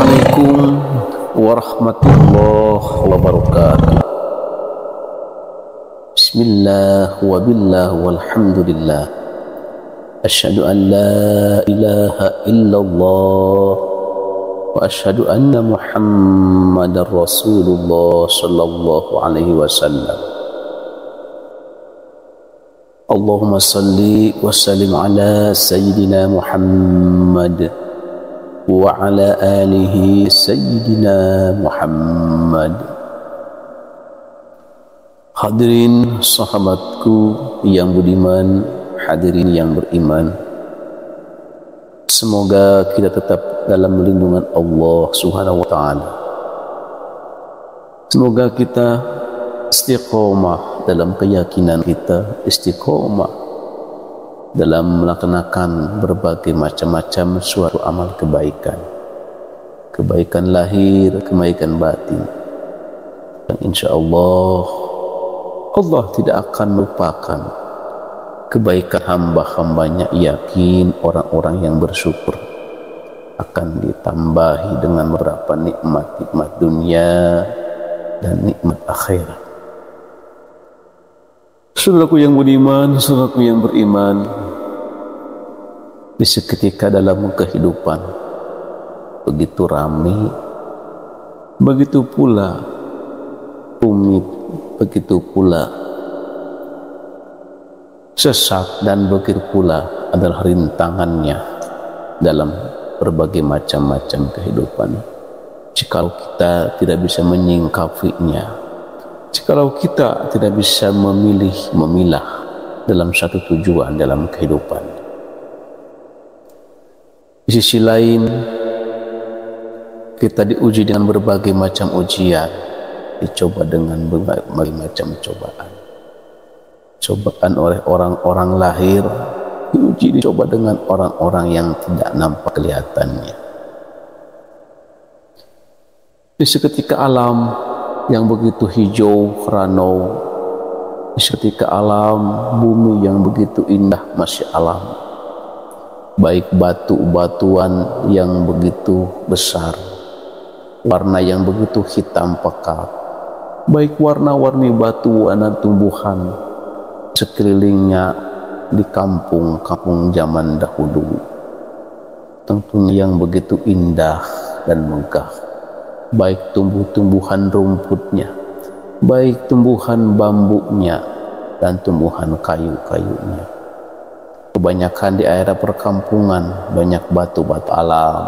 Assalamualaikum warahmatullahi wabarakatuh. Bismillah wa billah walhamdulillah. Asyhadu an la ilaha illallah wa asyhadu anna Muhammadar Rasulullah sallallahu alaihi wasallam. Allahumma salli wa sallim ala sayyidina Muhammad wa ala alihi sayyidina Muhammad. Hadirin sahabatku yang budiman, hadirin yang beriman, semoga kita tetap dalam lindungan Allah Subhanahu wa ta'ala. Semoga kita istiqomah dalam keyakinan kita, istiqomah dalam melaksanakan berbagai macam-macam suatu amal kebaikan, kebaikan lahir, kebaikan batin. Dan insya Allah, Allah tidak akan melupakan kebaikan hamba-hambanya. Yakin orang-orang yang bersyukur akan ditambahi dengan beberapa nikmat-nikmat dunia dan nikmat akhirat. Saudaraku yang budiman, saudaraku yang beriman, di seketika dalam kehidupan begitu ramai, begitu pula rumit, begitu pula sesat, dan begitu pula adalah rintangannya dalam berbagai macam-macam kehidupan. Jikalau kita tidak bisa menyingkapinya, jikalau kita tidak bisa memilah dalam satu tujuan dalam kehidupan. Di sisi lain, kita diuji dengan berbagai macam ujian, dicoba dengan berbagai macam cobaan. Cobaan oleh orang-orang lahir, dicoba dengan orang-orang yang tidak nampak kelihatannya. Di seketika alam yang begitu hijau ranau, di seketika alam bumi yang begitu indah, masya Allah, baik batu-batuan yang begitu besar, warna yang begitu hitam pekat, baik warna-warni batuan dan tumbuhan sekelilingnya di kampung-kampung zaman dahulu, tentunya yang begitu indah dan megah, baik tumbuh-tumbuhan rumputnya, baik tumbuhan bambunya, dan tumbuhan kayu-kayunya. Kebanyakan di area perkampungan banyak batu-batu alam,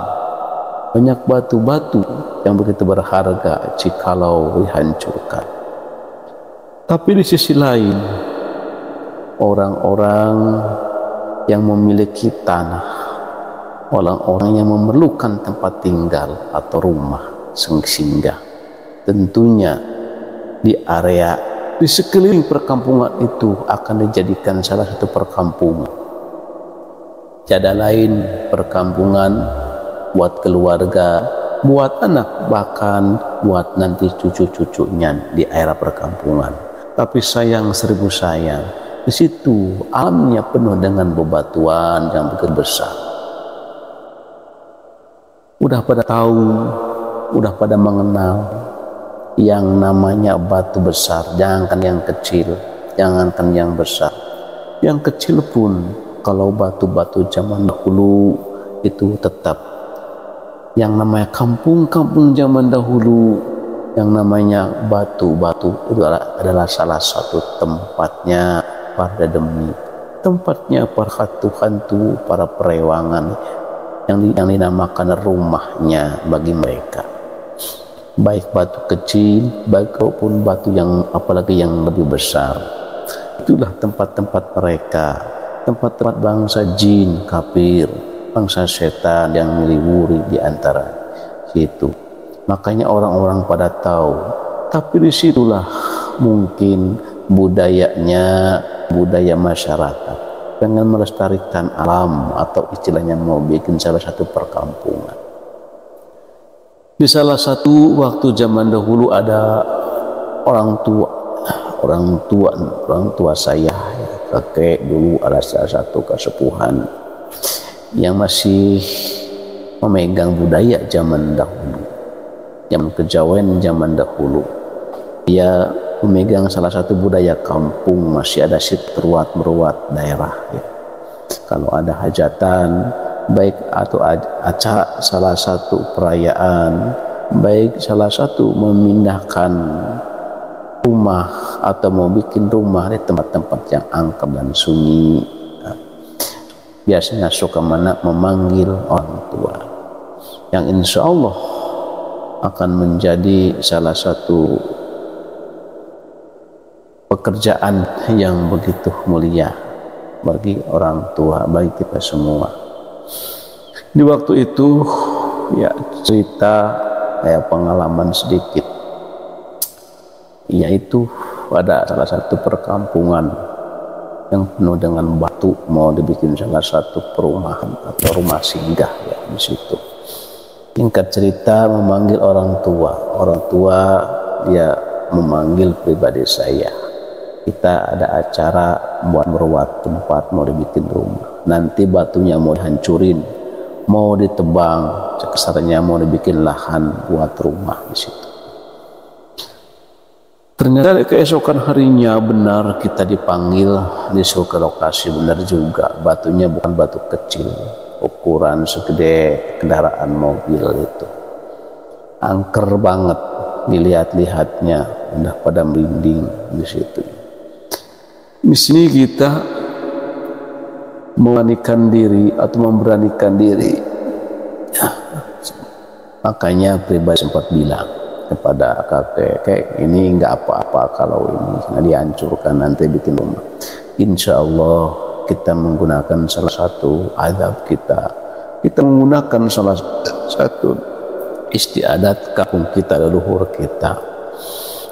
banyak batu-batu yang begitu berharga jikalau dihancurkan. Tapi di sisi lain, orang-orang yang memiliki tanah, orang-orang yang memerlukan tempat tinggal atau rumah singgah, tentunya di area di sekeliling perkampungan itu akan dijadikan salah satu perkampungan. Tiada lain perkampungan buat keluarga, buat anak, bahkan buat nanti cucu-cucunya di area perkampungan. Tapi sayang seribu sayang, di situ alamnya penuh dengan bebatuan yang begitu besar. Udah pada tahu, udah pada mengenal yang namanya batu besar, jangankan yang kecil, jangankan yang besar, yang kecil pun kalau batu-batu zaman dahulu itu tetap yang namanya kampung-kampung zaman dahulu, yang namanya batu-batu itu adalah salah satu tempatnya para demi, tempatnya para hantu-hantu, para perewangan yang dinamakan rumahnya bagi mereka. Baik batu kecil, baik maupun batu yang apalagi yang lebih besar, itulah tempat-tempat mereka, tempat-tempat bangsa jin, kafir, bangsa setan yang meliburi di antara situ. Makanya orang-orang pada tahu, tapi disitulah mungkin budayanya, budaya masyarakat dengan melestarikan alam, atau istilahnya mau bikin salah satu perkampungan. Di salah satu waktu zaman dahulu ada orang tua saya, kakek dulu, ada salah satu kesepuhan yang masih memegang budaya zaman dahulu, zaman kejawen zaman dahulu. Dia memegang salah satu budaya kampung, masih ada teruat meruat daerah ya. Kalau ada hajatan baik atau acara salah satu perayaan, baik salah satu memindahkan rumah atau mau bikin rumah di tempat-tempat yang angker dan sunyi, biasanya suka memanggil orang tua, yang insya Allah akan menjadi salah satu pekerjaan yang begitu mulia bagi orang tua, bagi kita semua. Di waktu itu ya cerita kayak pengalaman sedikit, yaitu ada salah satu perkampungan yang penuh dengan batu, mau dibikin salah satu perumahan atau rumah singgah ya di situ. Singkat cerita memanggil orang tua dia memanggil pribadi saya. Kita ada acara buat meruat tempat, mau dibikin rumah. Nanti batunya mau dihancurin, mau ditebang, sekesarnya mau dibikin lahan buat rumah di situ. Ternyata keesokan harinya benar kita dipanggil, disuruh ke lokasi. Benar juga, batunya bukan batu kecil, ukuran segede kendaraan mobil itu. Angker banget dilihat-lihatnya, udah pada merinding di situ. Di sini kita memberanikan diri, ya, makanya pribadi sempat bilang kepada kakek, ini nggak apa-apa kalau ini nggak dihancurkan, nanti bikin rumah. Insya Allah kita menggunakan salah satu adab kita menggunakan salah satu istiadat kampung kita, leluhur kita,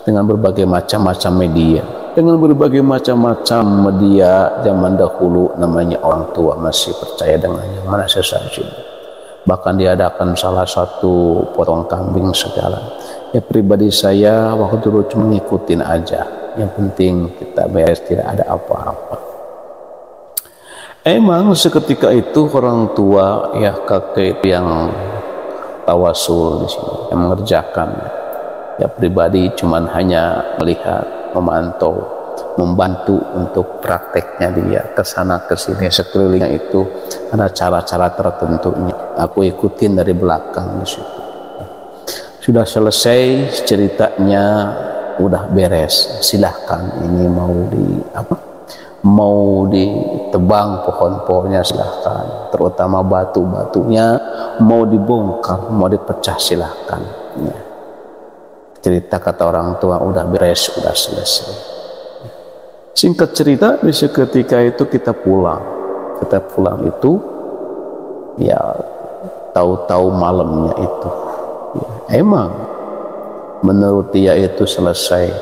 dengan berbagai macam-macam media. Dengan berbagai macam-macam media zaman dahulu, namanya orang tua masih percaya dengan yang mana sesaji. Bahkan diadakan salah satu potong kambing segala. Ya pribadi saya waktu dulu cuma ngikutin aja. Yang penting kita beres, tidak ada apa-apa. Emang seketika itu orang tua ya kakek yang tawasul di sini, yang mengerjakan. Ya pribadi cuman hanya melihat, memantau, membantu untuk prakteknya dia kesana kesini sekelilingnya itu ada cara-cara tertentunya. Aku ikutin dari belakang di situ. Sudah selesai ceritanya, udah beres. Silahkan ini mau ditebang pohon-pohonnya silahkan. Terutama batu-batunya mau dibongkar, mau dipecah silahkan. Ya. Cerita kata orang tua udah beres, udah selesai. Singkat cerita, di seketika itu kita pulang itu ya tahu-tahu malamnya itu ya, emang menurut dia itu selesai,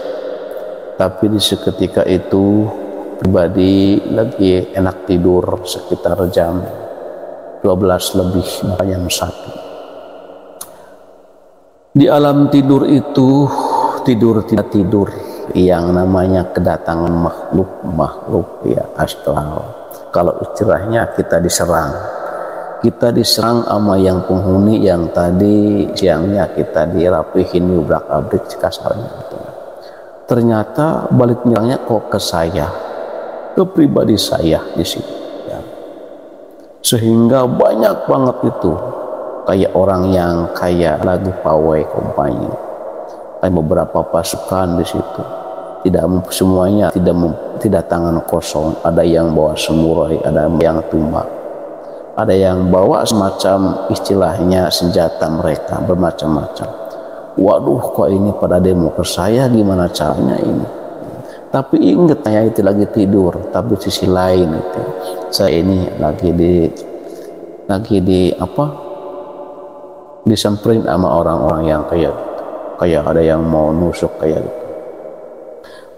tapi di seketika itu pribadi lagi enak tidur sekitar jam 12 lebih, jam 1. Di alam tidur itu tidak tidur, yang namanya kedatangan makhluk ya astral. Kalau istilahnya kita diserang sama yang penghuni yang tadi siangnya kita dirapihin ubrak-abrik kasarnya gitu. Ternyata balik nyerangnya kok ke saya, ke pribadi saya di situ ya. Sehingga banyak banget itu kayak orang yang kayak lagi pawai kompani, kayak beberapa pasukan di situ, tidak semuanya tidak tangan kosong, ada yang bawa samurai, ada yang tumbak, ada yang bawa semacam istilahnya senjata mereka bermacam-macam. Waduh, kok ini pada demo ke saya, gimana caranya ini? Tapi ingat saya itu lagi tidur, tapi sisi lain itu saya ini lagi disamperin sama orang-orang yang kayak ada yang mau nusuk kayak gitu.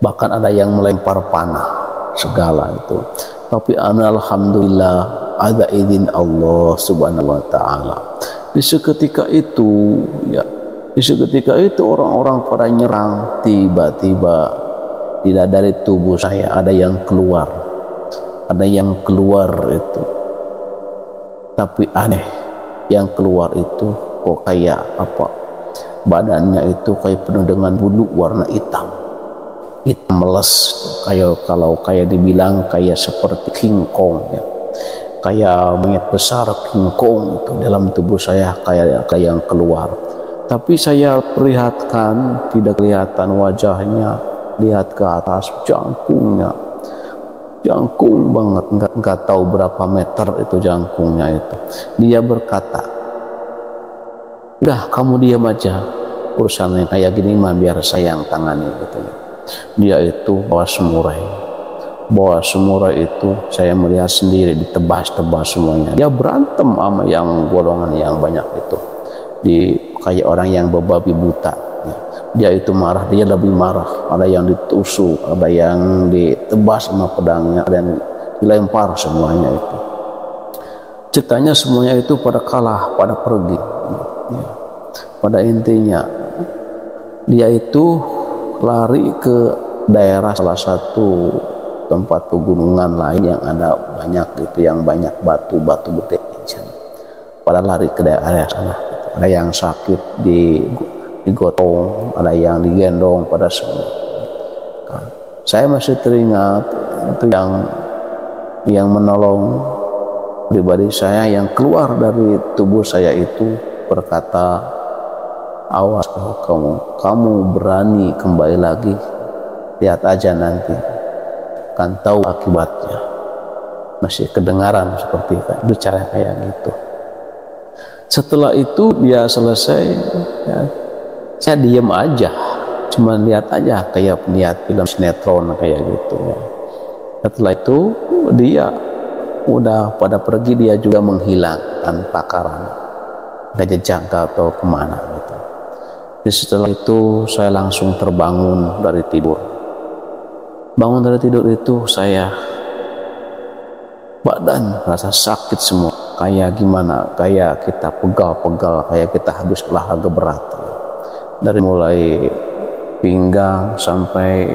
Bahkan ada yang melempar panah segala itu. Tapi alhamdulillah ada izin Allah Subhanahu wa taala. Di seketika itu orang-orang pada nyerang, tiba-tiba tidak dari tubuh saya ada yang keluar itu. Tapi aneh, yang keluar itu kok kayak apa, badannya itu kayak penuh dengan bulu warna hitam meles, kayak dibilang kayak seperti King Kong ya, kayak monyet besar King Kong itu dalam tubuh saya kayak yang keluar. Tapi saya perlihatkan, tidak kelihatan wajahnya, lihat ke atas jangkung banget, nggak tahu berapa meter itu jangkungnya itu. Dia berkata, udah kamu diam aja, urusannya kayak gini mah biar saya yang tangani gitu. Dia itu bawa semurai itu saya melihat sendiri, ditebas semuanya. Dia berantem sama yang golongan yang banyak itu, kayak orang yang berbabi buta. Dia itu marah, dia lebih marah. Ada yang ditusuk, ada yang ditebas sama pedangnya, ada yang dilempar, semuanya itu. Ceritanya semuanya itu pada kalah, pada pergi. Pada intinya dia itu lari ke daerah salah satu tempat pegunungan lain yang ada banyak gitu, yang banyak batu-batu gede. Pada lari ke daerah sana. Ada yang sakit digotong, ada yang digendong pada semua. Saya masih teringat itu yang menolong pribadi saya, yang keluar dari tubuh saya itu berkata, awas kamu berani kembali lagi, lihat aja nanti kan tahu akibatnya. Masih kedengaran seperti itu, bicara kayak gitu. Setelah itu dia selesai ya, saya diam aja, cuma lihat aja kayak lihat film sinetron kayak gitu ya. Setelah itu dia udah pada pergi, dia juga menghilang tanpa karena gak jejak atau kemana gitu. Jadi setelah itu saya langsung terbangun dari tidur. Bangun dari tidur itu saya badan rasa sakit semua, kayak gimana, kayak kita pegal-pegal, kayak kita habis olahraga berat. Dari mulai pinggang sampai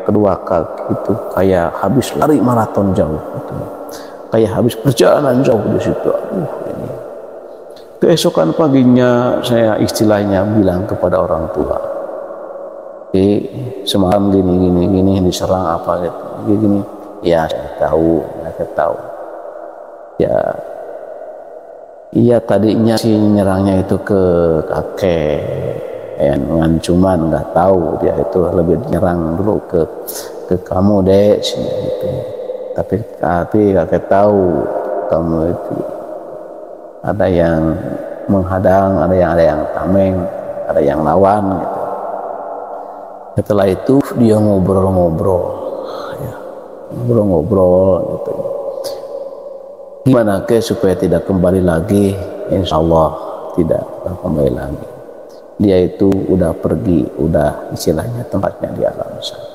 kedua kaki itu kayak habis lari maraton jauh gitu. Kayak habis perjalanan jauh di situ. Ini. Keesokan paginya saya istilahnya bilang kepada orang tua, semalam gini diserang apa gitu, gini. Ya saya tahu. Ya, iya tadinya sih nyerangnya itu ke kakek, cuman nggak tahu dia itu lebih nyerang dulu ke kamu dek gitu. Tapi kakek tahu kamu itu ada yang menghadang, ada yang tameng, ada yang lawan gitu. Setelah itu dia ngobrol gitu. Gimana supaya tidak kembali lagi? Insya Allah tidak akan kembali lagi. Dia itu udah pergi, udah istilahnya tempatnya di alam sana.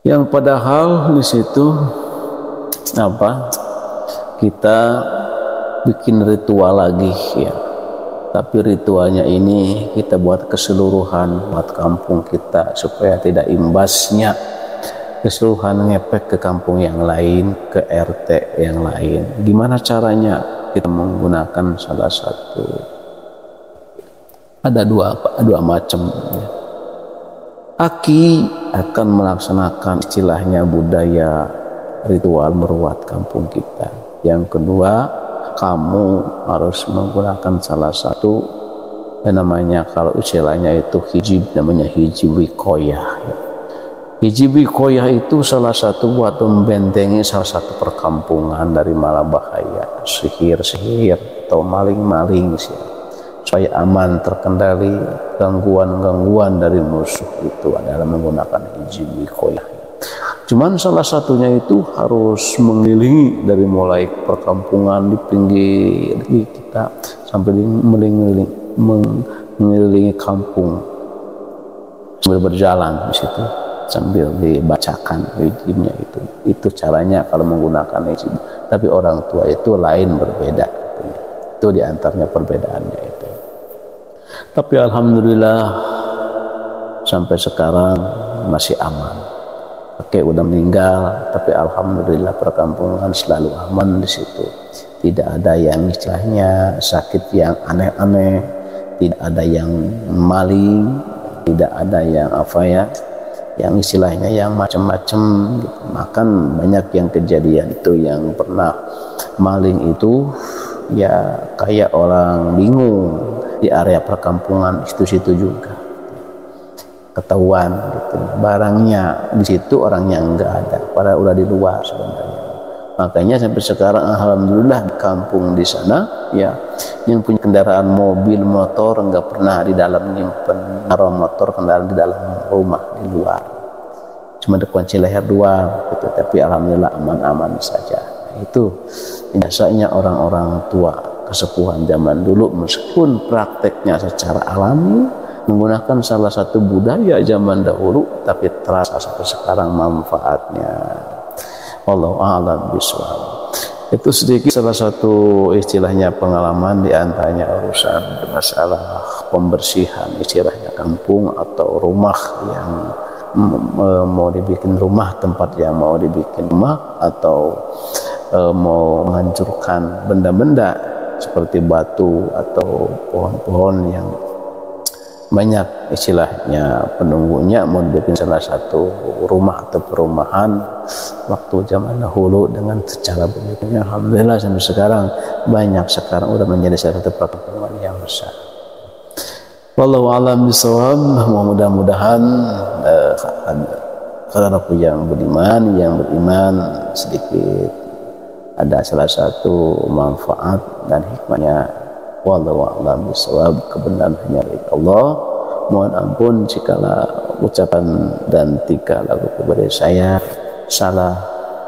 Yang padahal di situ kita bikin ritual lagi ya. Tapi ritualnya ini kita buat keseluruhan, buat kampung kita supaya tidak imbasnya keseluruhan ngepek ke kampung yang lain, ke RT yang lain. Gimana caranya? Kita menggunakan salah satu, ada dua macam ya. Aki akan melaksanakan istilahnya budaya ritual meruat kampung kita. Yang kedua, kamu harus menggunakan salah satu yang namanya, kalau istilahnya itu namanya hijib wikoyah ya. Hijib wikoyah itu salah satu buat membentengi salah satu perkampungan dari malabahaya, sihir atau maling sih, supaya aman, terkendali gangguan dari musuh. Itu adalah menggunakan hijib wikoyah. Cuman salah satunya itu harus mengelilingi dari mulai perkampungan di pinggir kita sampai mengelilingi kampung sambil berjalan di situ, sambil dibacakan hijibnya itu caranya kalau menggunakan hijib. Tapi orang tua itu lain, berbeda itu diantaranya perbedaannya itu. Tapi alhamdulillah sampai sekarang masih aman, kakek udah meninggal, tapi alhamdulillah perkampungan selalu aman di situ. Tidak ada yang istilahnya sakit yang aneh-aneh, tidak ada yang maling, tidak ada yang yang istilahnya yang macam-macam gitu. Makan banyak yang kejadian itu, yang pernah maling itu ya kayak orang bingung di area perkampungan situ juga ketahuan gitu, barangnya di situ, orangnya enggak ada, padahal udah di luar sebenarnya. Makanya sampai sekarang alhamdulillah di kampung di sana ya, yang punya kendaraan mobil motor enggak pernah di dalam nyimpen, naruh motor kendaraan di dalam rumah, di luar, cuma ada kunci leher dua gitu. Tapi alhamdulillah aman-aman saja. Itu biasanya orang-orang tua kesepuhan zaman dulu, meskipun prakteknya secara alami menggunakan salah satu budaya zaman dahulu, tapi terasa sampai sekarang manfaatnya. Wallahu a'lam bishawab. Itu sedikit salah satu istilahnya pengalaman di antaranya urusan masalah pembersihan istilahnya kampung atau rumah yang mau dibikin rumah, tempat yang mau dibikin rumah, atau mau menghancurkan benda-benda seperti batu atau pohon-pohon yang banyak istilahnya penunggunya, mau dibikin salah satu rumah atau perumahan waktu zaman dahulu dengan secara begitu. Alhamdulillah sampai sekarang banyak, sekarang udah menjadi salah satu perkampungan yang besar. Wallahu a'lam bishawab. Mudah-mudahan saudaraku yang beriman sedikit ada salah satu manfaat dan hikmahnya. Wallahu a'lam bishawab. Kebenaran hanya dari Allah. Mohon ampun jikalau ucapan dan tika lagu kepada saya salah.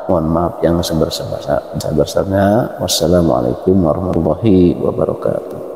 Mohon maaf yang sebesar-besarnya. Wassalamualaikum warahmatullahi wabarakatuh.